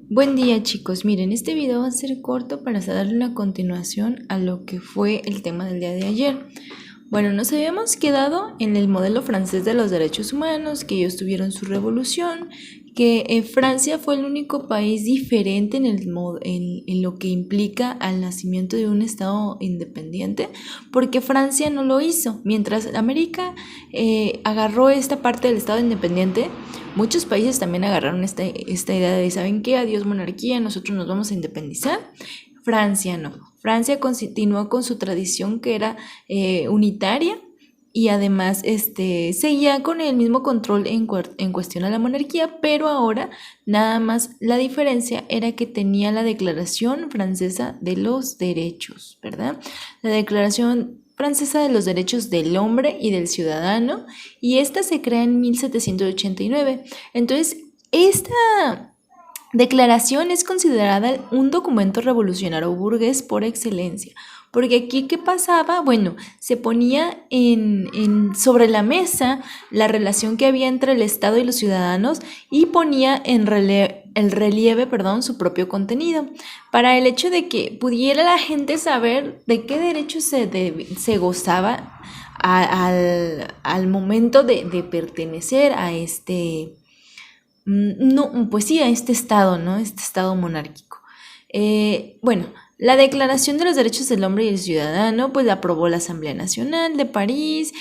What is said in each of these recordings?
Buen día chicos, miren, este video va a ser corto para darle una continuación a lo que fue el tema del día de ayer. Bueno, nos habíamos quedado en el modelo francés de los derechos humanos, que ellos tuvieron su revolución, que Francia fue el único país diferente en lo que implica al nacimiento de un estado independiente, porque Francia no lo hizo, mientras América agarró esta parte del estado independiente. Muchos países también agarraron esta idea de, ¿saben qué? Adiós monarquía, nosotros nos vamos a independizar. Francia no. Francia continuó con su tradición que era unitaria y además seguía con el mismo control en cuestión a la monarquía, pero ahora nada más la diferencia era que tenía la Declaración Francesa de los Derechos, ¿verdad? La Declaración Francesa de los Derechos del Hombre y del Ciudadano, y esta se crea en 1789. Entonces, esta declaración es considerada un documento revolucionario burgués por excelencia, porque aquí ¿qué pasaba? Bueno, se ponía sobre la mesa la relación que había entre el Estado y los ciudadanos y ponía en relieve, su propio contenido, para el hecho de que pudiera la gente saber de qué derechos se gozaba al momento de pertenecer a no, pues sí, a este estado, ¿no? Este estado monárquico. Bueno, la Declaración de los Derechos del Hombre y el Ciudadano, pues la aprobó la Asamblea Nacional de París.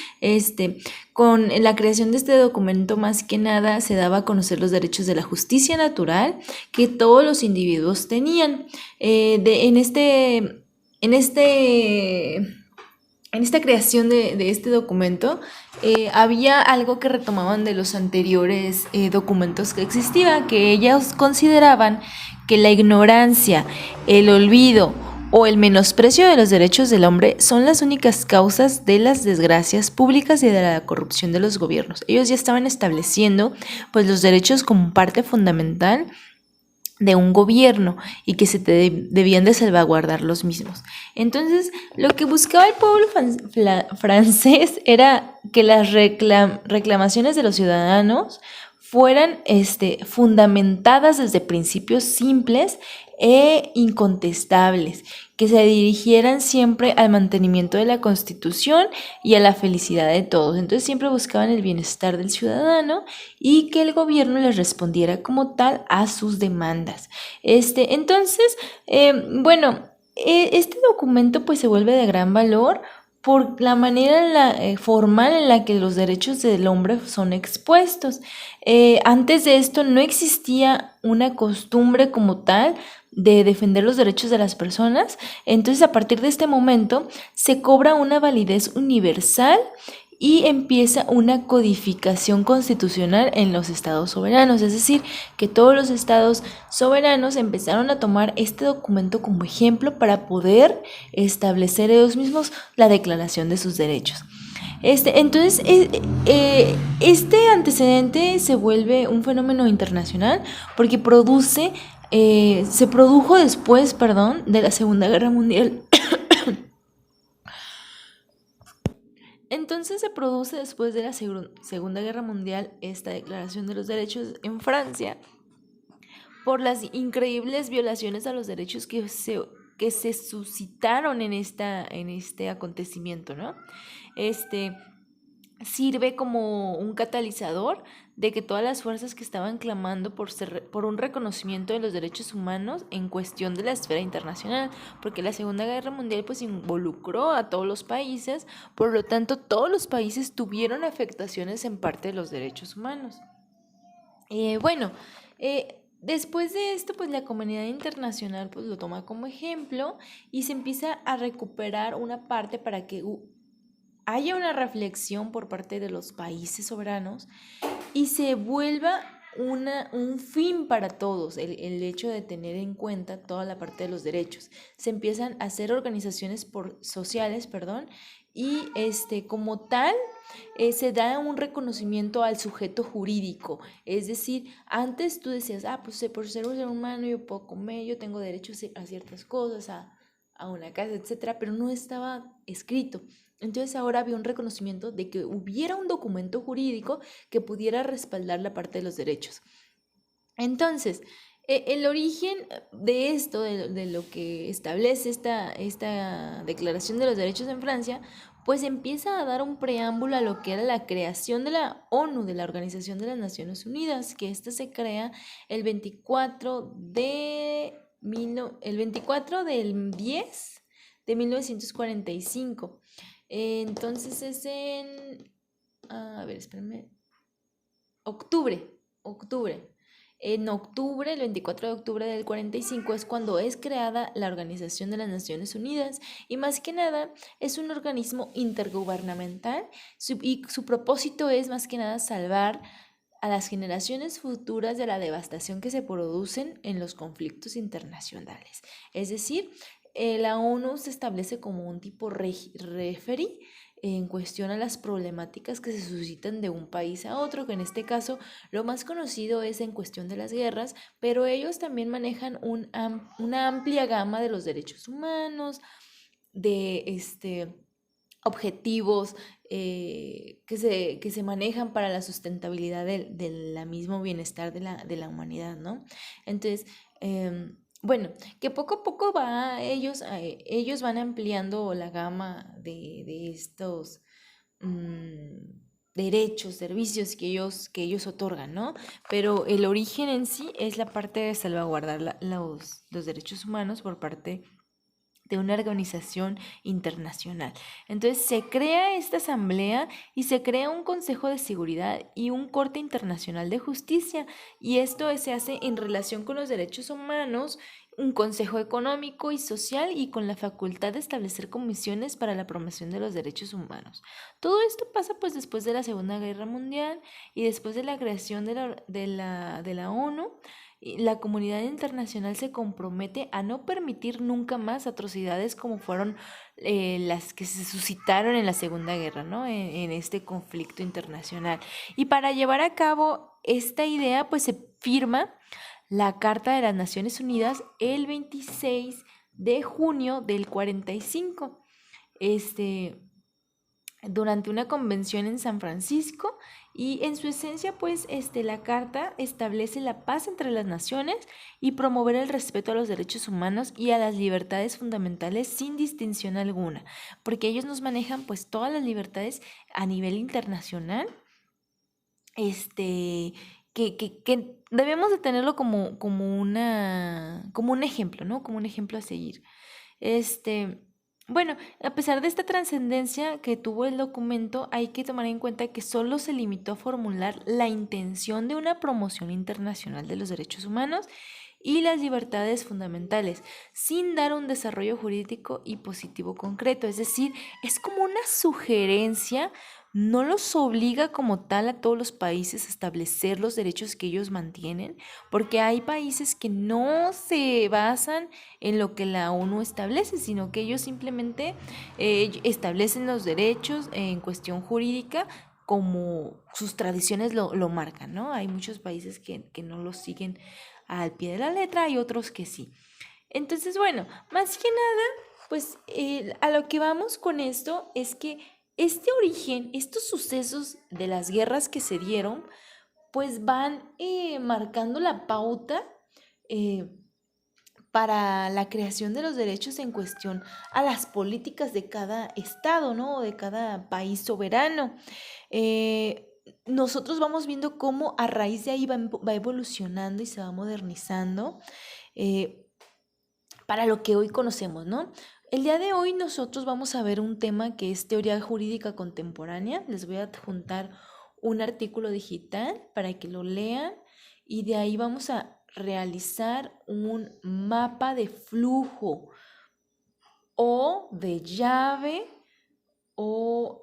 Con la creación de este documento, más que nada, se daba a conocer los derechos de la justicia natural que todos los individuos tenían. En esta creación de este documento, había algo que retomaban de los anteriores documentos que existían, que ellos consideraban que la ignorancia, el olvido o el menosprecio de los derechos del hombre son las únicas causas de las desgracias públicas y de la corrupción de los gobiernos. Ellos ya estaban estableciendo pues los derechos como parte fundamental de un gobierno y que debían de salvaguardar los mismos. Entonces, lo que buscaba el pueblo francés era que las reclamaciones de los ciudadanos fueran fundamentadas desde principios simples e incontestables, que se dirigieran siempre al mantenimiento de la Constitución y a la felicidad de todos. Entonces siempre buscaban el bienestar del ciudadano y que el gobierno les respondiera como tal a sus demandas. Entonces, este documento pues se vuelve de gran valor por la manera formal en la que los derechos del hombre son expuestos. Antes de esto no existía una costumbre como tal de defender los derechos de las personas. Entonces, a partir de este momento se cobra una validez universal y empieza una codificación constitucional en los estados soberanos, es decir, que todos los estados soberanos empezaron a tomar este documento como ejemplo para poder establecer ellos mismos la declaración de sus derechos. Entonces, este antecedente se vuelve un fenómeno internacional porque se produjo después, de la Segunda Guerra Mundial. Entonces se produce después de la Segunda Guerra Mundial esta Declaración de los Derechos en Francia por las increíbles violaciones a los derechos que se suscitaron en este acontecimiento, ¿no? Sirve como un catalizador de que todas las fuerzas que estaban clamando por un reconocimiento de los derechos humanos en cuestión de la esfera internacional, porque la Segunda Guerra Mundial pues involucró a todos los países, por lo tanto todos los países tuvieron afectaciones en parte de los derechos humanos. Después de esto, pues la comunidad internacional pues lo toma como ejemplo y se empieza a recuperar una parte para que haya una reflexión por parte de los países soberanos y se vuelva un fin para todos el hecho de tener en cuenta toda la parte de los derechos. Se empiezan a hacer organizaciones sociales, y como tal se da un reconocimiento al sujeto jurídico. Es decir, antes tú decías, pues por ser un ser humano yo puedo comer, yo tengo derecho a ciertas cosas, a una casa, etcétera, pero no estaba escrito. Entonces ahora había un reconocimiento de que hubiera un documento jurídico que pudiera respaldar la parte de los derechos. Entonces, El origen de esto, de lo que establece esta Declaración de los Derechos en Francia, pues empieza a dar un preámbulo a lo que era la creación de la ONU, de la Organización de las Naciones Unidas, que esta se crea el 24 del 10 de 1945. Entonces es a ver, espérame, octubre. En octubre, el 24 de octubre del 45 es cuando es creada la Organización de las Naciones Unidas y más que nada es un organismo intergubernamental y su propósito es más que nada salvar a las generaciones futuras de la devastación que se producen en los conflictos internacionales. Es decir, la ONU se establece como un tipo referee en cuestión a las problemáticas que se suscitan de un país a otro, que en este caso lo más conocido es en cuestión de las guerras, pero ellos también manejan una amplia gama de los derechos humanos, de objetivos que se manejan para la sustentabilidad del mismo bienestar de la humanidad, ¿no? Entonces, bueno, que poco a poco ellos van ampliando la gama de estos derechos, servicios que ellos otorgan, ¿no? Pero el origen en sí es la parte de salvaguardar los derechos humanos por parte de una organización internacional. Entonces se crea esta asamblea y se crea un Consejo de Seguridad y un Corte Internacional de Justicia, y esto se hace en relación con los derechos humanos, un Consejo Económico y Social y con la facultad de establecer comisiones para la promoción de los derechos humanos. Todo esto pasa pues después de la Segunda Guerra Mundial y después de la creación de la ONU. La comunidad internacional se compromete a no permitir nunca más atrocidades como fueron las que se suscitaron en la Segunda Guerra, ¿no? En este conflicto internacional. Y para llevar a cabo esta idea, pues se firma la Carta de las Naciones Unidas el 26 de junio del 45. Durante una convención en San Francisco, y en su esencia pues la carta establece la paz entre las naciones y promover el respeto a los derechos humanos y a las libertades fundamentales sin distinción alguna, porque ellos nos manejan pues todas las libertades a nivel internacional, que debemos de tenerlo como un ejemplo, ¿no? Como un ejemplo a seguir. Bueno, a pesar de esta trascendencia que tuvo el documento, hay que tomar en cuenta que solo se limitó a formular la intención de una promoción internacional de los derechos humanos y las libertades fundamentales, sin dar un desarrollo jurídico y positivo concreto. Es decir, es como una sugerencia, no los obliga como tal a todos los países a establecer los derechos que ellos mantienen, porque hay países que no se basan en lo que la ONU establece, sino que ellos simplemente establecen los derechos en cuestión jurídica como sus tradiciones lo marcan, ¿no? Hay muchos países que no los siguen al pie de la letra, hay otros que sí. Entonces, bueno, más que nada, pues a lo que vamos con esto es que este origen, estos sucesos de las guerras que se dieron, pues van marcando la pauta eh, para la creación de los derechos en cuestión a las políticas de cada estado, ¿no? O de cada país soberano. Nosotros vamos viendo cómo a raíz de ahí va evolucionando y se va modernizando para lo que hoy conocemos, ¿no? El día de hoy nosotros vamos a ver un tema que es teoría jurídica contemporánea. Les voy a adjuntar un artículo digital para que lo lean y de ahí vamos a realizar un mapa de flujo o de llave o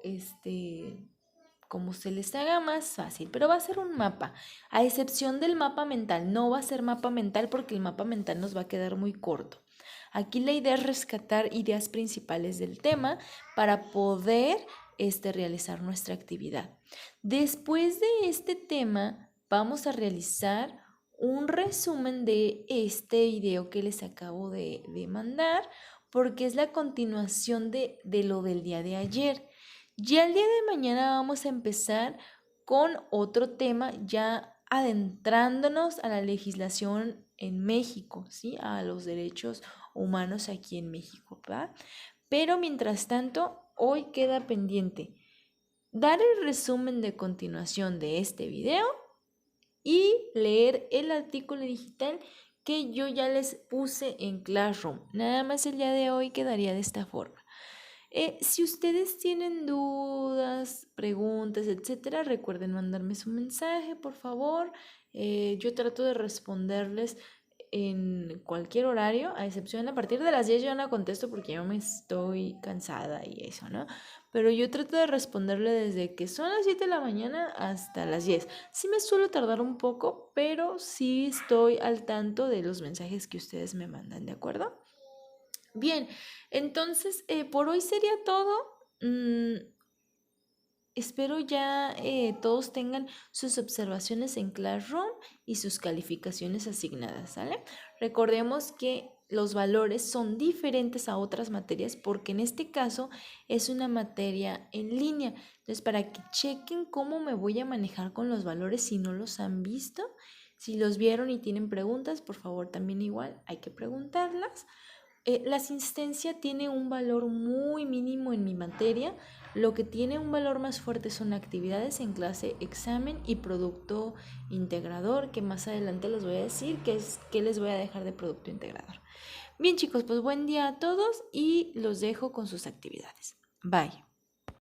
como se les haga más fácil, pero va a ser un mapa, a excepción del mapa mental. No va a ser mapa mental porque el mapa mental nos va a quedar muy corto. Aquí la idea es rescatar ideas principales del tema para poder realizar nuestra actividad. Después de este tema, vamos a realizar un resumen de este video que les acabo de mandar, porque es la continuación de lo del día de ayer. Ya el día de mañana vamos a empezar con otro tema, ya adentrándonos a la legislación en México, ¿sí? A los derechos humanos aquí en México, ¿va? Pero mientras tanto, hoy queda pendiente dar el resumen de continuación de este video y leer el artículo digital que yo ya les puse en Classroom. Nada más el día de hoy quedaría de esta forma. Si ustedes tienen dudas, preguntas, etcétera, recuerden mandarme su mensaje, por favor. Yo trato de responderles en cualquier horario, a excepción a partir de las 10 yo no contesto porque yo me estoy cansada y eso, ¿no? Pero yo trato de responderle desde que son las 7 de la mañana hasta las 10. Sí me suelo tardar un poco, pero sí estoy al tanto de los mensajes que ustedes me mandan, ¿de acuerdo? Bien, entonces por hoy sería todo. Espero ya todos tengan sus observaciones en Classroom y sus calificaciones asignadas, ¿sale? Recordemos que los valores son diferentes a otras materias porque en este caso es una materia en línea. Entonces, para que chequen cómo me voy a manejar con los valores si no los han visto, si los vieron y tienen preguntas, por favor también igual hay que preguntarlas. La asistencia tiene un valor muy mínimo en mi materia. Lo que tiene un valor más fuerte son actividades en clase, examen y producto integrador, que más adelante les voy a decir qué les voy a dejar de producto integrador. Bien chicos, pues buen día a todos y los dejo con sus actividades. Bye.